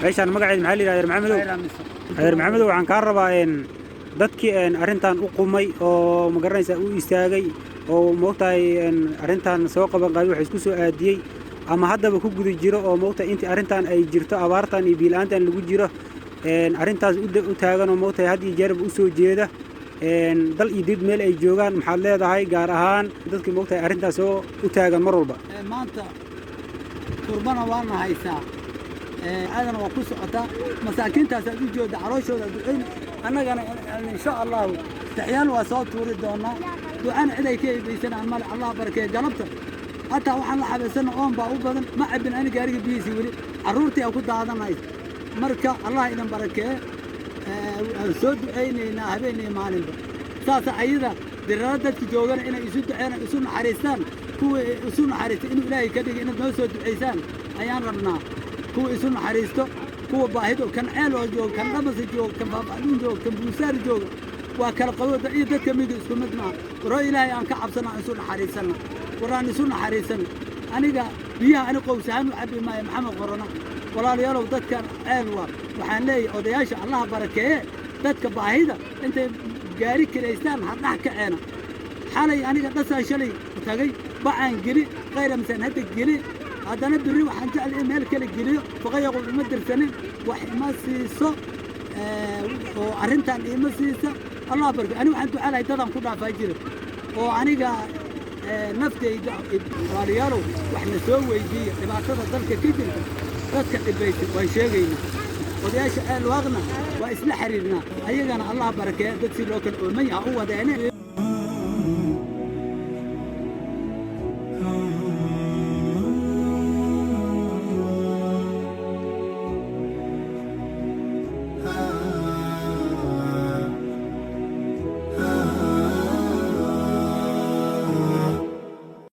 meeshaan magaceed maxaa la yidhahdaa reer maxamedow reer maxamedow waxaan kaa rabaa dadkii arrintan u qumay oo ma garanaysaa u istaagay oo moogtahay arrintan soo qaban qaaday waxa isku soo aadiyey ama haddaba ku guda jiro oo moogtahay intii arrintan ay jirto abaartan iyo biila'aantan lagu jiro arrintaas u taagan oo moogtahay had iyo jeerba u soo jeeda dal iyo dib meel ay joogaan maxaad leedahay gaar ahaan dadkii moogtahay arrintaas oo u taagan mar walba maanta kurbana waana haysaa aadana waa ku socotaa masaakiintaas aad u jeeda calooshooda ducayn annagana insha allahu taxyaan waa soo tuuri doonaa ducana cid ay ka eedaysanaan male allah barakeeye galabta hataa waxaan la xabeysana oon baa u badan ma cabin ani gaariga biyihiisii weli carruurtii aan ku daadanayso marka allah idin barakeeye aan soo ducaynaynaa habeenii maalinba saasa ayada dirara dadka joogana inay isu duceena isu naxariistaan kuwa isu naxariista inuu ilaahay ka dhigay inaad noo soo ducaysaan ayaan rabnaa kuwa isu naxariisto kuwa baahido kan ceeloo jooga kan dhamasa jooga kan faafacduun jooga kan buusaari jooga waa kala qabooda iyo dadka miga isku mid maaha waroo ilaahay aan ka cabsana aan isu naxariisanna waraan isu naxariisanna aniga biyaha ani qowsahaan u cabbi maayo maxamed qorona walaalayaalow dadkan ceel waa waxaan leeyahay odayaasha allaha barakeeye dadka baahida intay gaari kiraystaan ha dhax kaceena xalay aniga dhasaan shalay tagay bacaan geli qayra misaan hadda geli haddana birri waxaan jeclay in meel kale geliyo faqayaqo uma dirsanin wax ima siiso oo arrintan ima siisa allah barke ani waxaan ducalahay dadaan ku dhaafaa jira oo aniga naftayda walaalayaalow waxna soo weydiiya dhibaatada dalka ka jirta dadka dhibaysan waan sheegaynaa odayaasha eelwaaqna waa isla xiriirnaa ayagana allah barakeeye dad si loo kala ooman yaha u wadeene